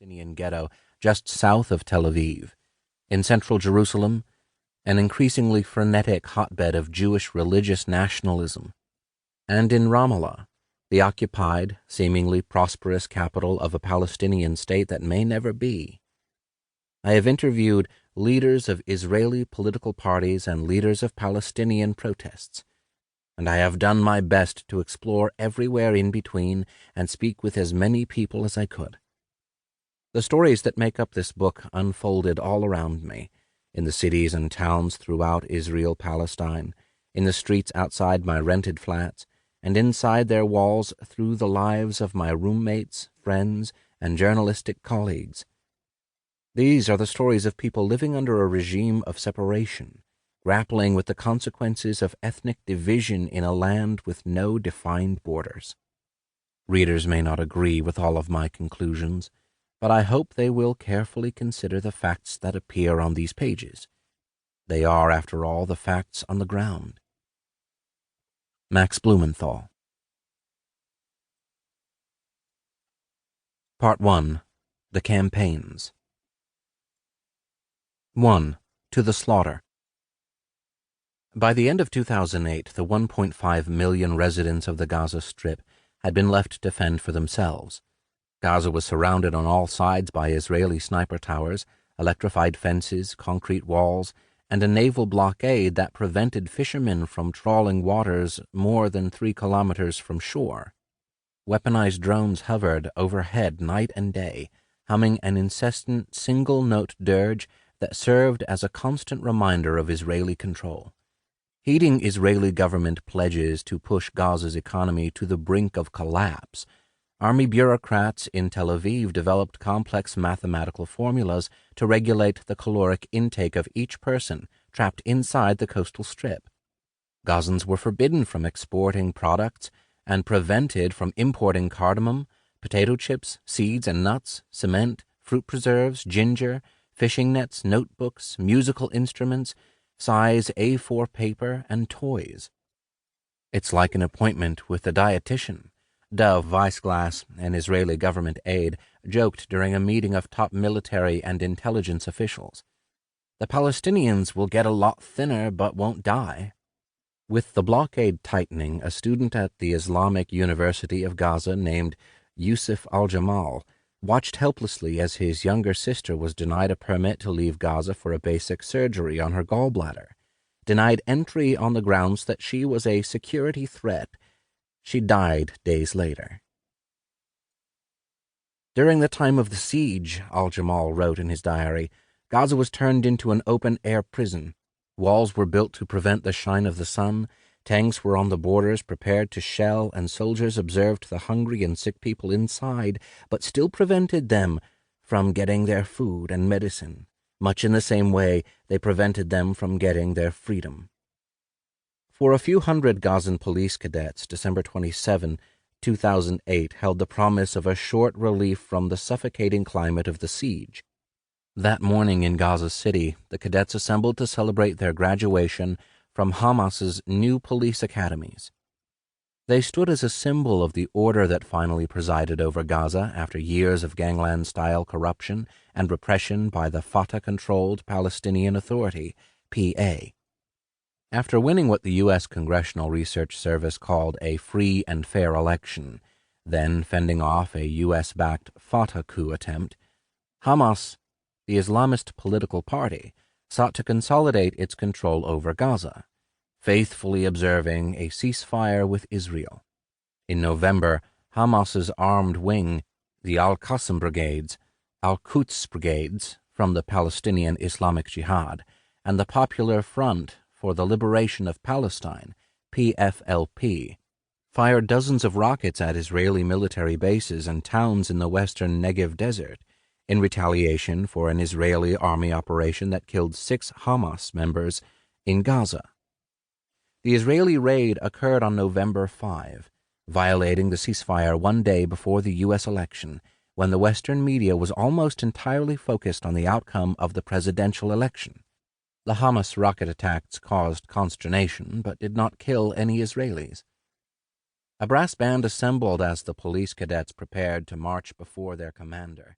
Palestinian ghetto just south of Tel Aviv, in central Jerusalem, an increasingly frenetic hotbed of Jewish religious nationalism, and in Ramallah, the occupied, seemingly prosperous capital of a Palestinian state that may never be. I have interviewed leaders of Israeli political parties and leaders of Palestinian protests, and I have done my best to explore everywhere in between and speak with as many people as I could. The stories that make up this book unfolded all around me, in the cities and towns throughout Israel-Palestine, in the streets outside my rented flats, and inside their walls through the lives of my roommates, friends, and journalistic colleagues. These are the stories of people living under a regime of separation, grappling with the consequences of ethnic division in a land with no defined borders. Readers may not agree with all of my conclusions, but I hope they will carefully consider the facts that appear on these pages. They are, after all, the facts on the ground. Max Blumenthal. Part 1. The Campaigns. 1. To the Slaughter. By the end of 2008, the 1.5 million residents of the Gaza Strip had been left to fend for themselves. Gaza was surrounded on all sides by Israeli sniper towers, electrified fences, concrete walls, and a naval blockade that prevented fishermen from trawling waters more than 3 kilometers from shore. Weaponized drones hovered overhead night and day, humming an incessant single-note dirge that served as a constant reminder of Israeli control. Heeding Israeli government pledges to push Gaza's economy to the brink of collapse, army bureaucrats in Tel Aviv developed complex mathematical formulas to regulate the caloric intake of each person trapped inside the coastal strip. Gazans were forbidden from exporting products and prevented from importing cardamom, potato chips, seeds and nuts, cement, fruit preserves, ginger, fishing nets, notebooks, musical instruments, size A4 paper, and toys. It's like an appointment with a dietitian. Dov Weissglass, an Israeli government aide, joked during a meeting of top military and intelligence officials. The Palestinians will get a lot thinner but won't die. With the blockade tightening, a student at the Islamic University of Gaza named Yusuf al-Jamal watched helplessly as his younger sister was denied a permit to leave Gaza for a basic surgery on her gallbladder, denied entry on the grounds that she was a security threat. She died days later. During the time of the siege, al-Jamal wrote in his diary, Gaza was turned into an open-air prison. Walls were built to prevent the shine of the sun, tanks were on the borders prepared to shell, and soldiers observed the hungry and sick people inside, but still prevented them from getting their food and medicine, much in the same way they prevented them from getting their freedom. For a few hundred Gazan police cadets, December 27, 2008 held the promise of a short relief from the suffocating climate of the siege. That morning in Gaza City, the cadets assembled to celebrate their graduation from Hamas's new police academies. They stood as a symbol of the order that finally presided over Gaza after years of gangland-style corruption and repression by the Fatah-controlled Palestinian Authority, PA. After winning what the U.S. Congressional Research Service called a free and fair election, then fending off a U.S.-backed Fatah coup attempt, Hamas, the Islamist political party, sought to consolidate its control over Gaza, faithfully observing a ceasefire with Israel. In November, Hamas's armed wing, the Al-Qassam Brigades, Al-Quds Brigades from the Palestinian Islamic Jihad, and the Popular Front for the Liberation of Palestine, PFLP, fired dozens of rockets at Israeli military bases and towns in the western Negev Desert, in retaliation for an Israeli army operation that killed 6 Hamas members in Gaza. The Israeli raid occurred on November 5, violating the ceasefire one day before the U.S. election, when the Western media was almost entirely focused on the outcome of the presidential election. The Hamas rocket attacks caused consternation, but did not kill any Israelis. A brass band assembled as the police cadets prepared to march before their commander.